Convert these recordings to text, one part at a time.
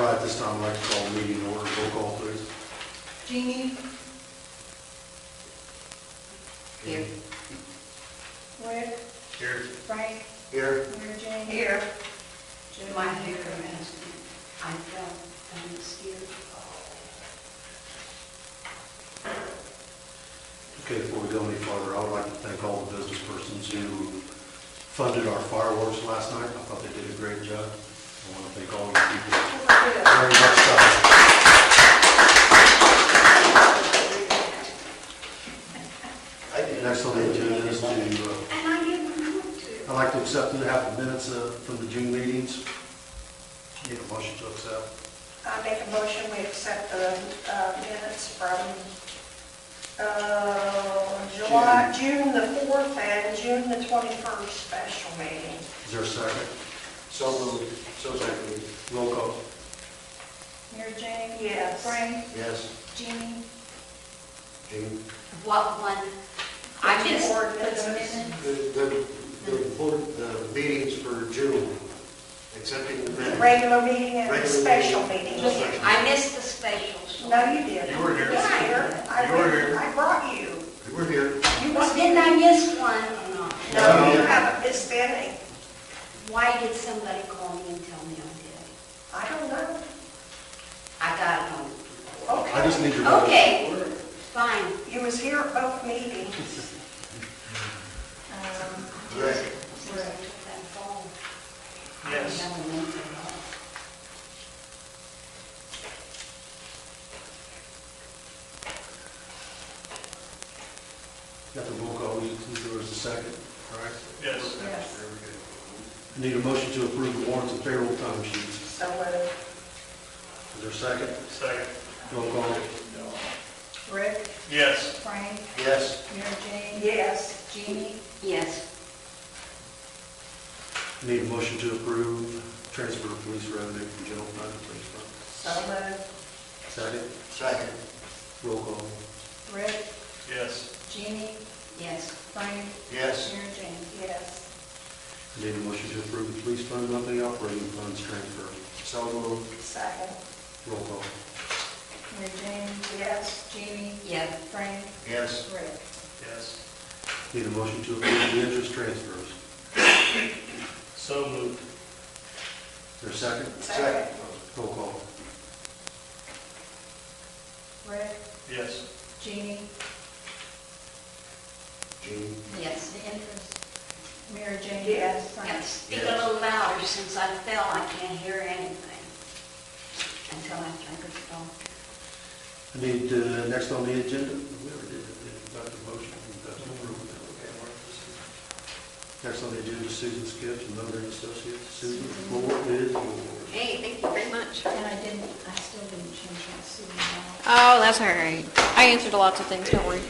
All right, this time I'd like to call the meeting order. Roll call, please. Jeannie? Here. Rick? Here. Frank? Here. Mary Jane? Here. Julie? My hair is, I felt scared. Okay, before we go any farther, I would like to thank all the business persons who funded our fireworks last night. I thought they did a great job. I want to thank all you people very much. Next on the agenda is I'd like to accept and have the minutes from the June meetings. Need a motion to accept. I make a motion, we accept the minutes from June the 4th and June the 21st special meeting. Is there a second? So moved. So seconded. Roll call. Mary Jane? Yes. Frank? Yes. Jeannie? Gene? What one? I missed the Ordinances. minute. The meetings for June, accepting the minutes. Regular meeting and the Regular special meeting. meeting. Just like- I missed the specials. No, you didn't. You were here. You was here. You were here. I brought you. You were here. You Well, was didn't I miss one or not? No, you haven't missed any. Why did somebody call me and tell me I did? I don't know. I got it on. Okay. I just need to know. Okay, fine. You was here at both meetings. Right. That fall. Yes. I don't know at all. Got the roll call. There was a second. All right. Yes. Yes. I need a motion to approve the warrants and payroll time sheets. So, Is there a second? Second. Roll call. Rick? Yes. Frank? Yes. Mary Jane? yes. Jeannie? Yes. I need a motion to approve transfer of police revenue from general fund to police fund. So moved. Second. Second. Roll call. Rick? Yes. Jeannie? Yes. Frank? Yes. Mary Jane? Yes. I need a motion to approve the police fund monthly operating funds transfer. So moved. Second. Roll call. Mary Jane? Yes. Jeannie? Yes. Frank? Yes. Rick? Yes. Need a motion to approve the interest transfers. So moved. Is there a second? Second. Roll call. Rick? Yes. Jeannie? Gene? Yes. The interest? Mary Jane? Yes. Got Frank? to speak a little louder since I fell. I can't hear anything until after I get the phone. I need, next on the agenda, we already did it. Got the motion. Got to approve it. Next on the agenda is Susan Skips and Mother and Associates. Susan, the floor is yours. Hey, thank you very much. And I still didn't change my city law. Oh, that's all right. I answered lots of things, don't worry.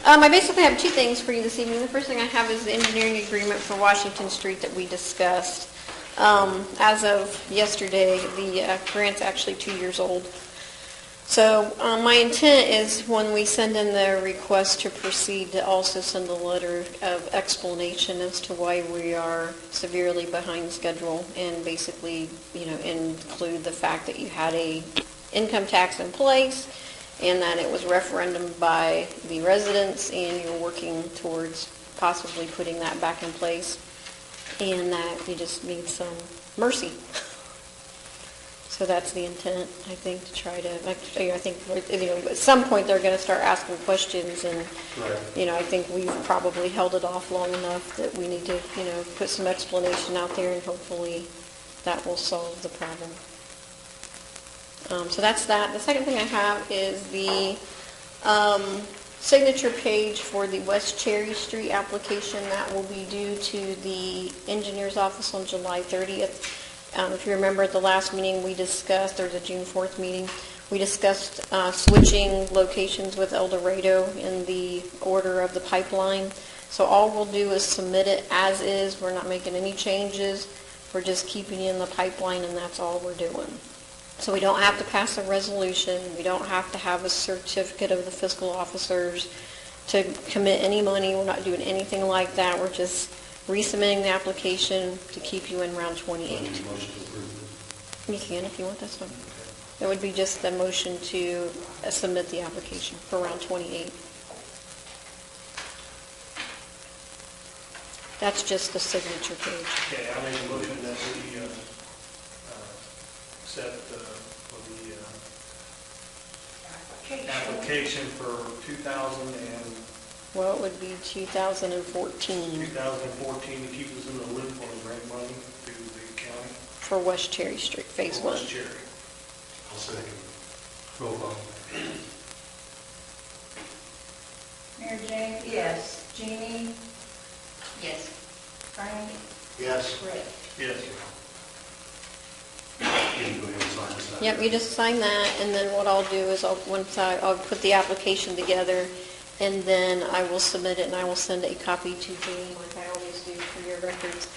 I basically have two things for you this evening. The first thing I have is the engineering agreement for Washington Street that we discussed. As of yesterday, the grant's actually 2 years old. So my intent is when we send in the request to proceed to also send a letter of explanation as to why we are severely behind schedule and basically, include the fact that you had a income tax in place and that it was referendum by the residents and you're working towards possibly putting that back in place and that you just need some mercy. So that's the intent, I think, to try to, I think, at some point they're going to start asking questions and, Right. I think we've probably held it off long enough that we need to, put some explanation out there and hopefully that will solve the problem. So that's that. The second thing I have is the signature page for the West Cherry Street application that will be due to the engineer's office on July 30th. If you remember at the last meeting we discussed, there was a June 4th meeting, we discussed switching locations with El Dorado in the order of the pipeline. So all we'll do is submit it as is. We're not making any changes. We're just keeping it in the pipeline and that's all we're doing. So we don't have to pass a resolution. We don't have to have a certificate of the fiscal officers to commit any money. We're not doing anything like that. We're just resubmitting the application to keep you in round 28. Motion to approve You can if you want, that's fine. It would be just the motion to submit the application for round 28. That's just the signature page. Okay, I make a motion that we accept the application for 2014 Well, it would be 2014 to keep us in the loop on the grant money to the county. for West Cherry Street, Phase 1. West Cherry. I'll second. Roll call. Mary Jane? Yes. Jeannie? Yes. Frank? Yes. Rick? Yes. You can go ahead and sign this. Yep, you just sign that, and then what I'll do is I'll put the application together, and then I will submit it, and I will send a copy to Jeannie, like I always do, for your records.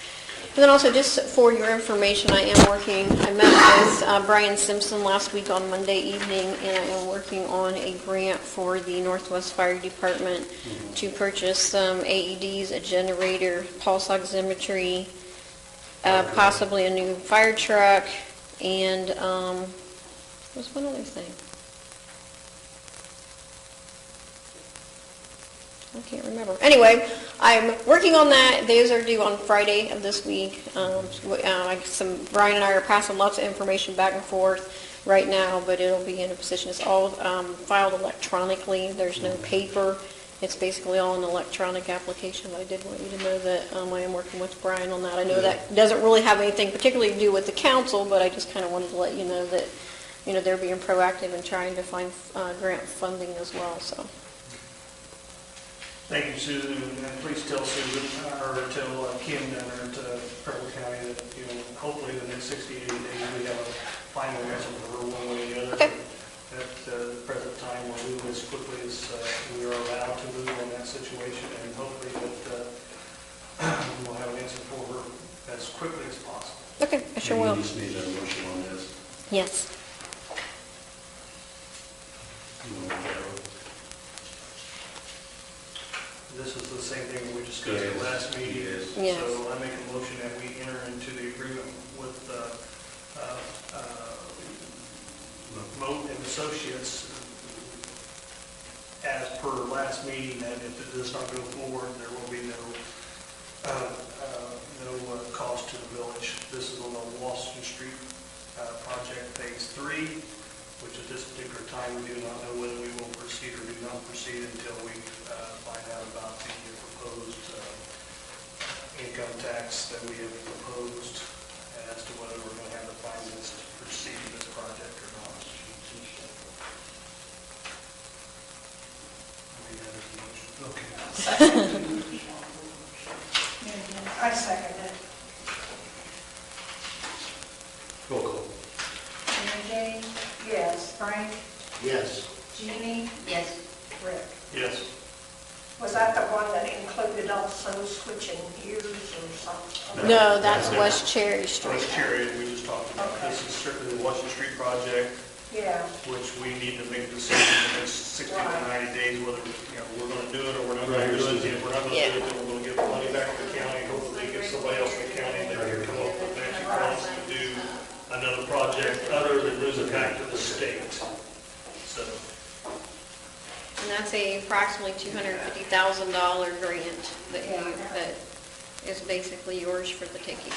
And then also, just for your information, I met with Brian Simpson last week on Monday evening, and I am working on a grant for the Northwest Fire Department to purchase some AEDs, a generator, pulse oximetry, possibly a new fire truck, and there's one other thing. I can't remember. Anyway, I'm working on that. Those are due on Friday of this week. Brian and I are passing lots of information back and forth right now, but it'll be in a position. It's all filed electronically. There's no paper. It's basically all an electronic application. But I did want you to know that I am working with Brian on that. I know that doesn't really have anything particularly to do with the council, but I just kind of wanted to let you know that they're being proactive and trying to find grant funding as well. So. Thank you, Susan, and please tell Susan, or tell Kim down there at Preble County that, hopefully the next 60 to 80 days, we have a final answer for her one way or the other. Okay. At the present time, we're moving as quickly as we are allowed to move on that situation, and hopefully that we'll have an answer for her as quickly as possible. Okay, I sure will. You just need a motion on this. Yes. You want to look at it? This is the same thing that we discussed at Yes. last meeting. Yes. So I make a motion that we enter into the agreement with Moat and Associates as per last meeting, that if it does not go forward, there will be no cost to the village. This is on the Washington Street project phase 3, which at this particular time, we do not know whether we will proceed or do not proceed until we find out about the proposed income tax that we have proposed as to whether we're going to have the finances to proceed with this project or not. Okay. Mary Jane? I second it. Roll call. Mary Jane? Yes. Frank? Yes. Jeannie? Yes. Rick? Yes. Was that the one that included also switching gears or something? No, that's West Cherry Street. West Cherry, we just talked about. This is strictly the Washington Street project, Yeah. which we need to make a decision in the next 60 to 90 days, whether, we're going to do it or we're not going to do it. If we're not going to do it, then we're going to give the money back to the county, hopefully get somebody else in the county that can come up with matching funds to do another project other than lose it back to the state. So, And that's a approximately $250,000 grant that is basically yours for the taking.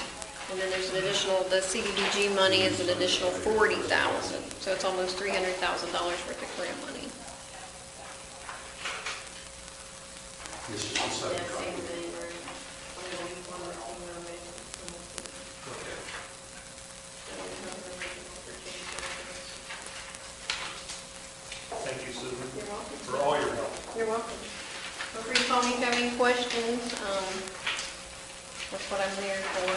And then there's an additional, the CDBG money is an additional $40,000, so it's almost $300,000 worth of grant money. This is the second copy. Okay. thank you, Susan, You're welcome. for all your help. You're welcome. Feel free to call me if you have any questions. That's what I'm there for.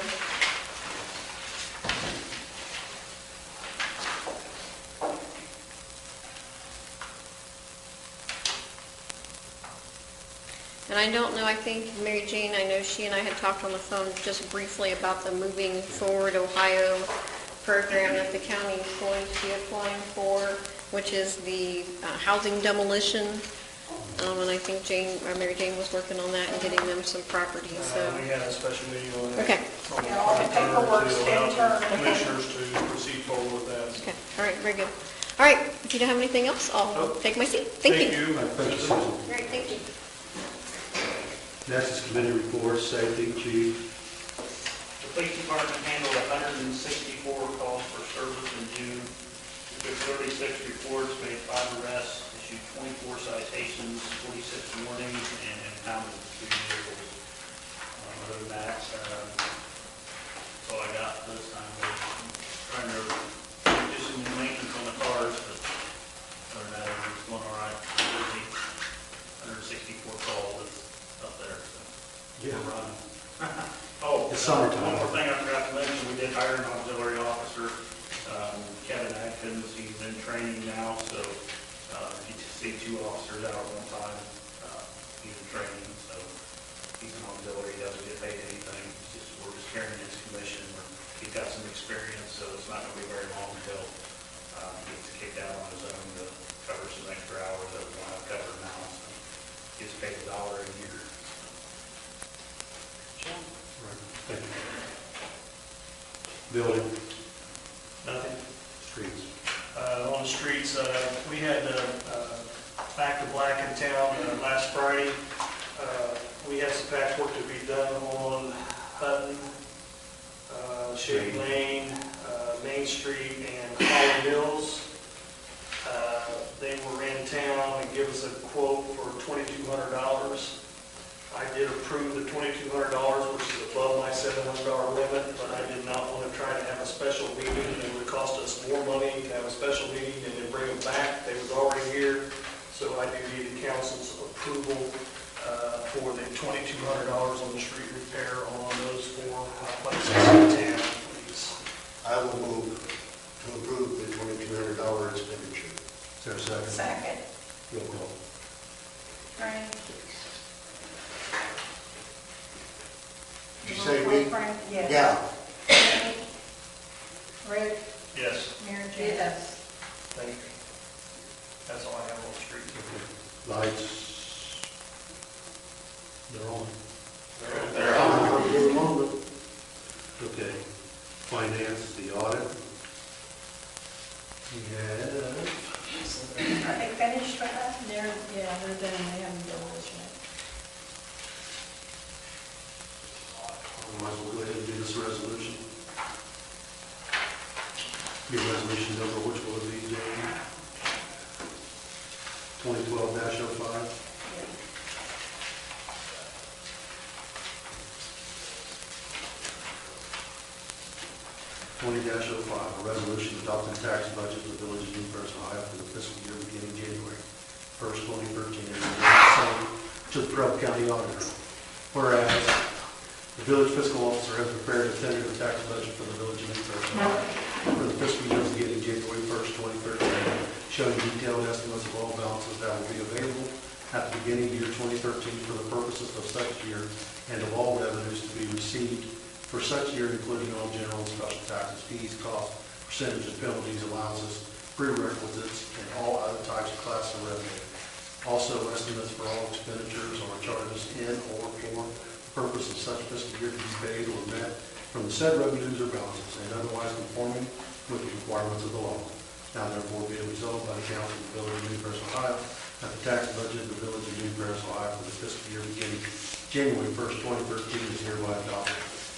And I don't know, I think Mary Jane, I know she and I had talked on the phone just briefly about the Moving Forward Ohio program that the county is going to be applying for, which is the housing demolition. And I think Mary Jane was working on that and getting them some property, so. We had a special meeting on that. Okay. On the Yeah, all the 23rd paperwork's to been allow turned. commissioners to proceed forward very good. All right, if you don't have anything else, I'll take my seat. Thank you. All right, thank you, Susan. Great, thank you. Next is committee reports, safety, chief. The police department handled 164 calls for service in June. We took 36 reports, made 5 arrests, issued 24 citations, 46 warnings, and impounded 2 vehicles. Other than that, that's all I got this time. We're trying to do some maintenance on the cars, but other than that, everything's going all right. Busy. 164 calls up there, so Yeah. we're running. Oh, It's summertime. one more thing I forgot to mention, we did hire an auxiliary officer, Kevin Atkins. He's in training now, so if you see 2 officers out at one time, he's in training, so he's an auxiliary, he doesn't get paid anything. We're just carrying his commission. He's got some experience, so it's not going to be very long until he gets kicked out on his own to cover some extra hours that we don't have covered now. So gets paid $1 a year. Right, thank you. Building, Nothing. streets. On the streets, we had Back to Black in town last Friday. We had some patchwork to be done on Hutton, Shady Lane, Main Street, and Holly Mills. They were in town and give us a quote for $2,200. I did approve the $2,200, which is above my $700 limit, but I did not want to try to have a special meeting. It would cost us more money to have a special meeting and then bring them back. They was already here, so I do need the council's approval for the $2,200 on the street repair on those 4 places in town, please. I will move to approve the $2,200 expenditure. Is there a second? Second. Roll call. Frank? Did you say we? Frank? Yes. Yeah. Amy? Rick? Yes, Mary Jane? Yes. thank you. That's all I have on the street. Lights, they're on. For the moment. Okay. Finance, the audit. We have, Are they finished with that? They're done, they haven't billed us yet. we might as well go ahead and do this resolution. Your resolution number, which will it be, Jamie? 2012-05. 20-05, a resolution adopting tax budget of the Village of New Paris, Ohio for the fiscal year beginning January 1st, 2013, and sent to the Preble County Auditor. Whereas the village fiscal officer has prepared a tentative tax budget for the Village of New Paris, Ohio for the fiscal year beginning January 1st, 2013, showing detailed estimates of all balances that will be available at the beginning of year 2013 for the purposes of such year, and of all revenues to be received for such year, including all general and special taxes, fees, costs, percentages, penalties, allowances, prerequisites, and all other types of classes of revenue. Also, estimates for all expenditures or charges in or for the purpose of such fiscal year to be paid or met from the said revenues or balances, and otherwise conforming with the requirements of the law. Now therefore be it resolved by the Council of the Village of New Paris, Ohio, that the tax budget of the Village of New Paris, Ohio for the fiscal year beginning January 1st, 2013 is hereby adopted.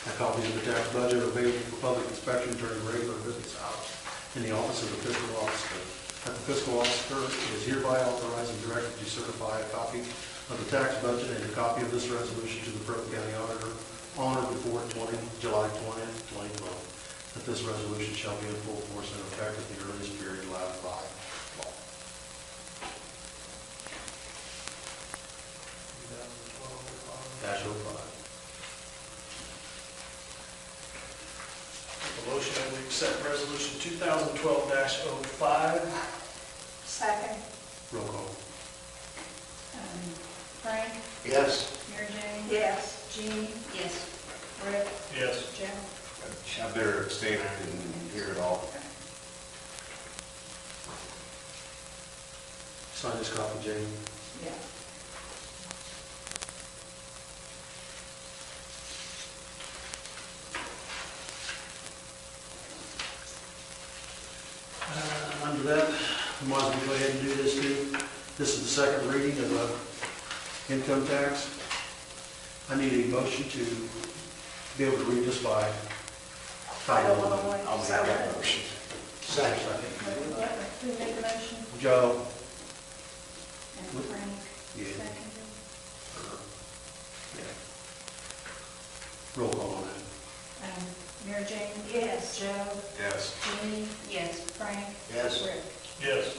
A copy of the tax budget are available for public inspection during regular business hours in the office of the fiscal officer. That the fiscal officer is hereby authorized and directed to certify a copy of the tax budget and a copy of this resolution to the Preble County Auditor on or before July 20th, 2012. That this resolution shall be in full force and effect at the earliest period allowed by law. 2012-05. A motion that we accept resolution 2012-05. Second. Roll call. Frank? Yes. Mary Jane? Yes. Jean? Yes. Rick? Yes. Joe? I better abstain, I didn't hear it all. Sign this copy, Jane. Yeah. that, we might as well go ahead and do this too. This is the second reading of income tax. I need a motion to be able to read this by I don't title want to only. wait. I'll make that motion. Second. Who made the motion? Joe? And Frank, Yeah. seconded. Roll call on that. Mary Jane? Yes. Joe? Yes. Jenny? Yes. Frank? Yes. Rick? Yes.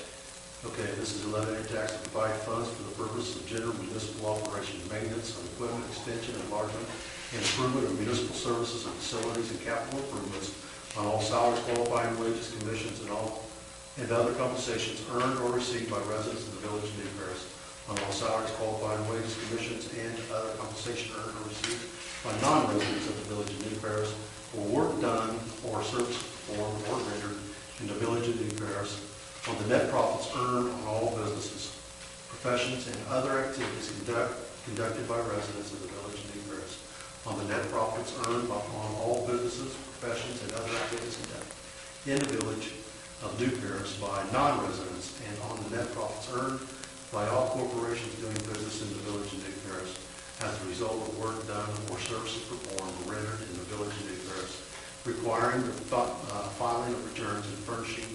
Okay, this is a levy tax to provide funds for the purpose of general municipal operations, maintenance of equipment, extension, enlargement, and improvement of municipal services and facilities and capital improvements on all salaries, qualifying wages, commissions, and other compensations earned or received by residents of the village of New Paris, on all salaries, qualifying wages, commissions, and other compensation earned or received by non-residents of the village of New Paris for work done or service performed or rendered in the village of New Paris, on the net profits earned on all businesses, professions, and other activities conducted by residents of the village of New Paris, on the net profits earned on all businesses, professions, and other activities conducted in the village of New Paris by non-residents, and on the net profits earned by all corporations doing business in the village of New Paris as a result of work done or services performed or rendered in the village of New Paris, requiring the filing of returns and furnishing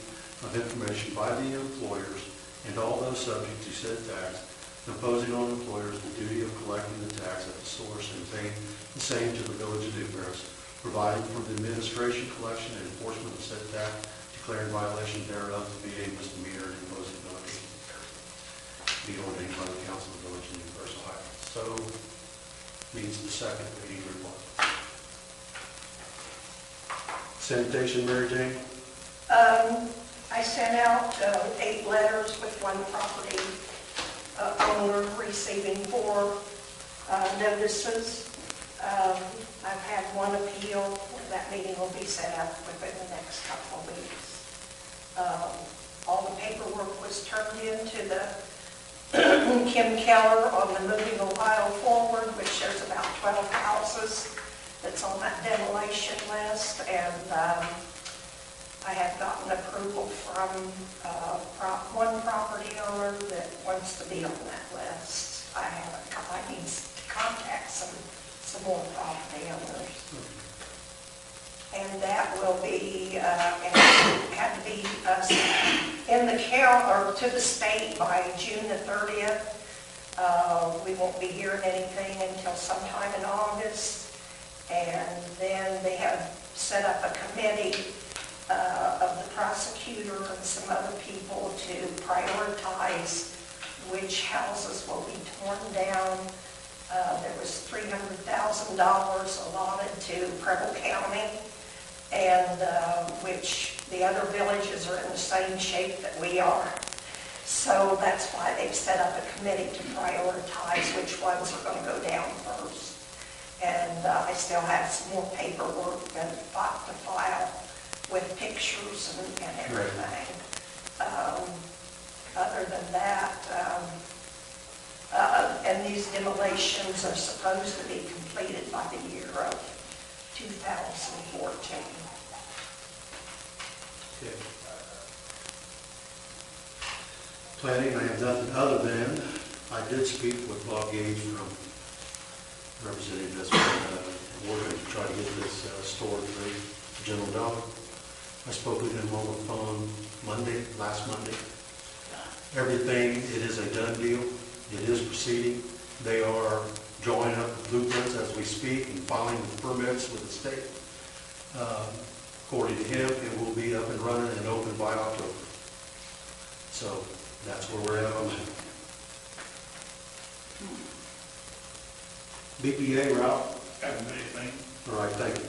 of information by the employers and all those subject to said tax, imposing on employers the duty of collecting the tax at the source and paying the same to the village of New Paris, providing for the administration, collection, and enforcement of said tax, declaring violation thereof to be a misdemeanor, and imposing penalty be ordained by the council of the village of New Paris, Ohio. So needs the second reading report. Sanitation, Mary Jane? I sent out 8 letters with one property owner receiving 4 notices. I've had one appeal. That meeting will be set up within the next couple of weeks. All the paperwork was turned in to the Kim Keller on the Moving Ohio Forward, which there's about 12 houses that's on that demolition list, and I have gotten approval from one property owner that wants to be on that list. I need to contact some more property owners. And that will be, and it had to be in the county or to the state by June the 30th. We won't be hearing anything until sometime in August. And then they have set up a committee of the prosecutor and some other people to prioritize which houses will be torn down. There was $300,000 allotted to Preble County, and which the other villages are in the same shape that we are. So that's why they've set up a committee to prioritize which ones are going to go down first. And I still have some more paperwork and to file with pictures and everything. Other than that, and these demolitions are supposed to be completed by the year of 2014. Okay. Planning, I have nothing other than, I did speak with Bob Gage from representing this, we're going to try to get this stored through General Dump. I spoke with him on the phone last Monday. Everything, it is a done deal. It is proceeding. They are drawing up blueprints as we speak and filing the permits with the state. According to him, it will be up and running and open by October. So that's where we're at on that. BPA route. Haven't been anything. All right, thank you.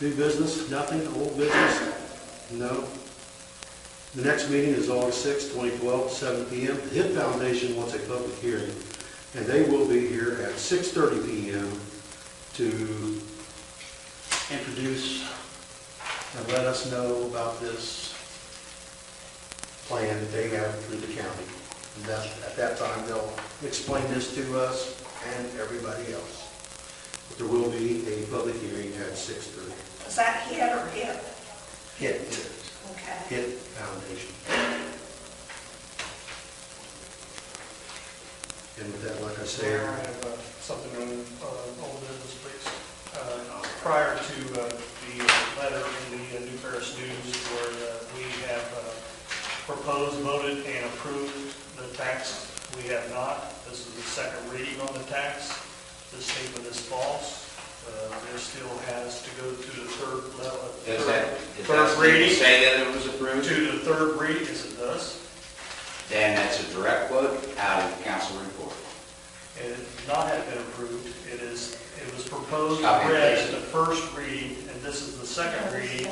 New business, nothing. Old business, no. The next meeting is August 6, 2012, 7 p.m. The HIP Foundation wants a public hearing, and they will be here at 6:30 p.m. to introduce and let us know about this plan that they have through the county. And that, at that time, they'll explain this to us and everybody else. But there will be a public hearing at 6:30. Is that HIT or HIP? Hit Okay. Foundation. And with that, like I said, Mayor, I have something on old business, please. Prior to the letter in the New Paris News where we have proposed, voted, and approved the tax, we have not. This is the second reading on the tax. This statement is false. There still has to go to the third level. Does that Third reading. say that it was approved? To the third reading, yes it does. Then that's a direct quote out of the council report. It does not have been approved. It was proposed, Copy and read paste. at the first reading, and this is the second reading.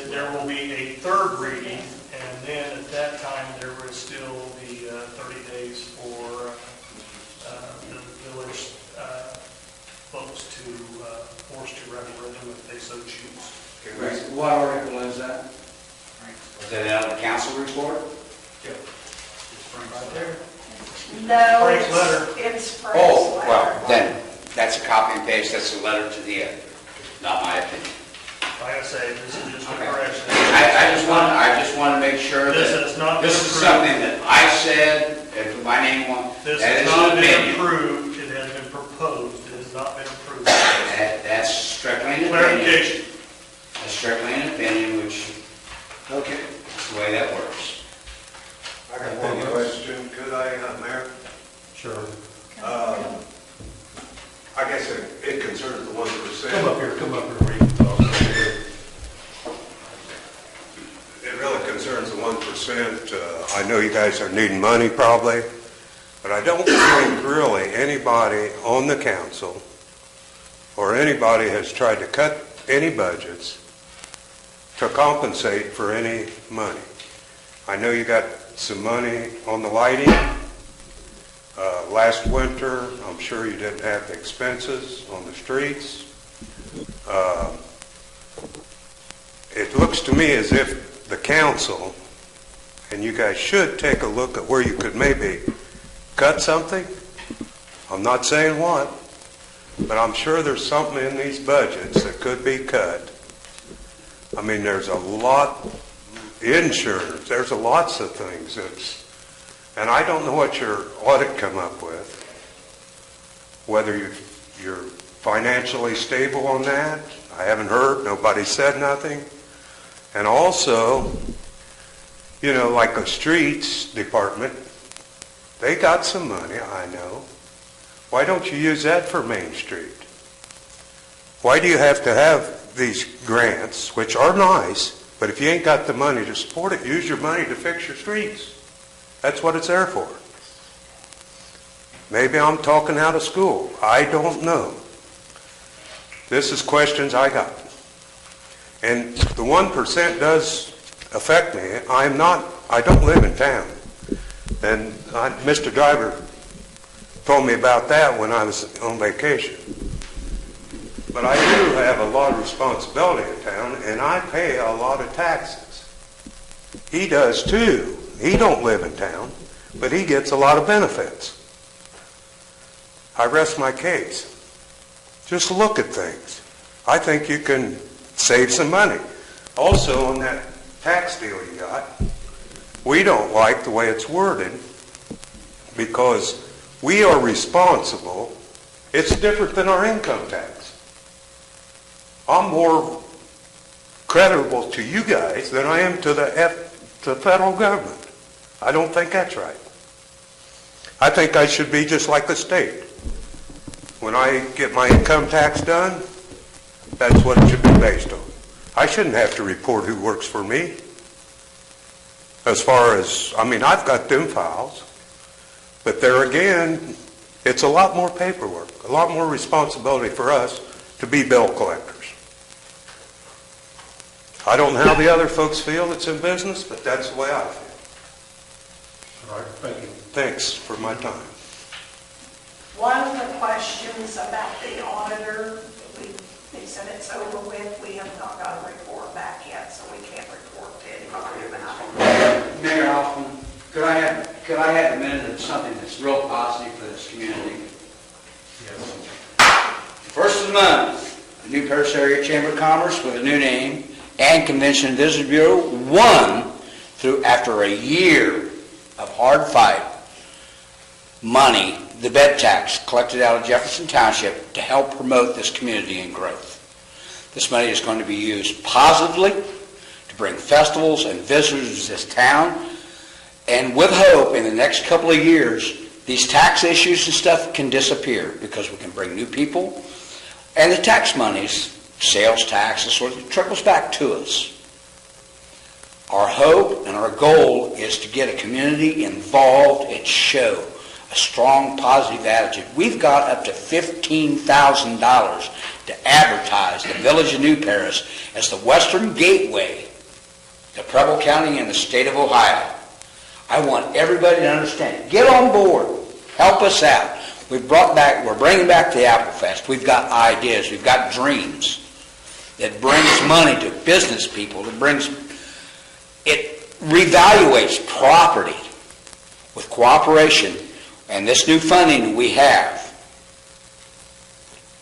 There will be a third reading, and then at that time, there will still be 30 days for the village folks to force to referendum if they so choose. What article is that? Is that out of the council report? Right there. No, Frank's letter. it's Frank's Oh, letter. well, then, that's a copy and paste, that's a letter to the editor, not my opinion. Like I say, this is just a Okay. correction. I just want to make sure This that has not been this is approved. something that I said, and put my name on, This that has is not an been opinion. approved. It has been proposed. It has not been approved. That's strictly an opinion. Clarification. That's strictly an opinion, which Okay. is the way that works. I got one question. Could I, Mayor? sure. I guess it concerns the 1%. Come up here where you can talk. It really concerns the 1%. I know you guys are needing money probably, but I don't think really anybody on the council or anybody has tried to cut any budgets to compensate for any money. I know you got some money on the lighting. Last winter, I'm sure you didn't have the expenses on the streets. It looks to me as if the council, and you guys should take a look at where you could maybe cut something. I'm not saying what, but I'm sure there's something in these budgets that could be cut. I mean, there's a lot, insurance, there's lots of things and I don't know what your audit come up with, whether you're financially stable on that. I haven't heard, nobody said nothing. And also, you know, like the streets department, they got some money, I know. Why don't you use that for Main Street? Why do you have to have these grants, which are nice, but if you ain't got the money to support it, use your money to fix your streets. That's what it's there for. Maybe I'm talking out of school. I don't know. This is questions I got. And the 1% does affect me. I don't live in town. And Mr. Driver told me about that when I was on vacation. But I do have a lot of responsibility in town, and I pay a lot of taxes. He does too. He don't live in town, but he gets a lot of benefits. I rest my case. Just look at things. I think you can save some money. Also, on that tax deal you got, we don't like the way it's worded because we are responsible. It's different than our income tax. I'm more credible to you guys than I am to the federal government. I don't think that's right. I think I should be just like the state. When I get my income tax done, that's what it should be based on. I shouldn't have to report who works for me. As far as, I mean, I've got them files, but there again, it's a lot more paperwork, a lot more responsibility for us to be bill collectors. I don't know how the other folks feel that's in business, but that's the way I feel. All right, thank you. Thanks for my time. One of the questions about the auditor, they said it's over with. We have not got a report back yet, so we can't report to anybody about it. Mayor Hoffman, could I have a minute of something that's real positive for this community? Yes. First of the month, the New Paris Area Chamber of Commerce with a new name, and Convention and Visitors Bureau won through, after a year of hard fight, money, the bed tax collected out of Jefferson Township to help promote this community and growth. This money is going to be used positively to bring festivals and visitors to this town, and with hope in the next couple of years, these tax issues and stuff can disappear because we can bring new people, and the tax monies, sales tax, and sort of trickles back to us. Our hope and our goal is to get a community involved and show a strong, positive attitude. We've got up to $15,000 to advertise the village of New Paris as the western gateway to Preble County and the state of Ohio. I want everybody to understand. Get on board. Help us out. We're bringing back the Apple Fest. We've got ideas. We've got dreams that brings money to business people. It revaluates property with cooperation and this new funding we have.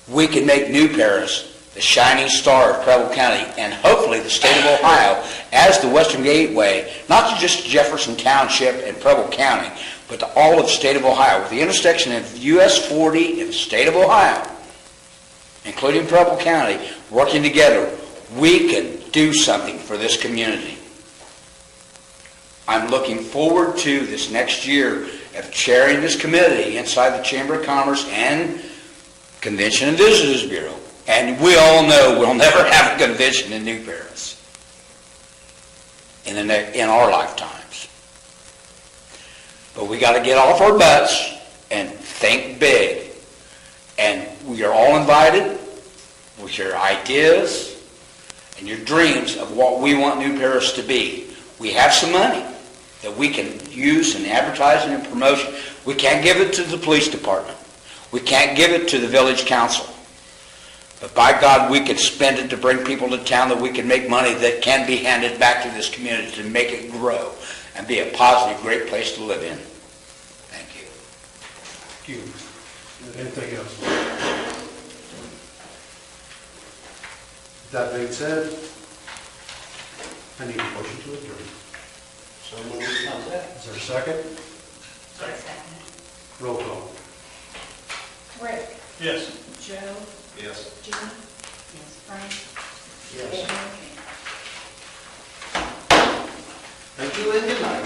We can make New Paris the shining star of Preble County and hopefully the state of Ohio as the Western Gateway, not to just Jefferson Township and Preble County, but to all of the state of Ohio. With the intersection of US 40 and the state of Ohio, including Preble County, working together, we can do something for this community. I'm looking forward to this next year of chairing this committee inside the Chamber of Commerce and Convention and Visitors Bureau. And we all know we'll never have a convention in New Paris in our lifetimes. But we got to get off our butts and think big. And we are all invited with your ideas and your dreams of what we want New Paris to be. We have some money that we can use in advertising and promotion. We can't give it to the police department. We can't give it to the village council. But by God, we can spend it to bring people to town, that we can make money that can be handed back to this community to make it grow and be a positive, great place to live in. Thank you. Thank you. Anything else? That being said, I need a motion to adjourn. So moved. How's that? Is there a second? Second. Roll call. Rick, Yes. Joe, Yes. Jimmy, Frank, Yes. and Mary Jane. Thank you and good night.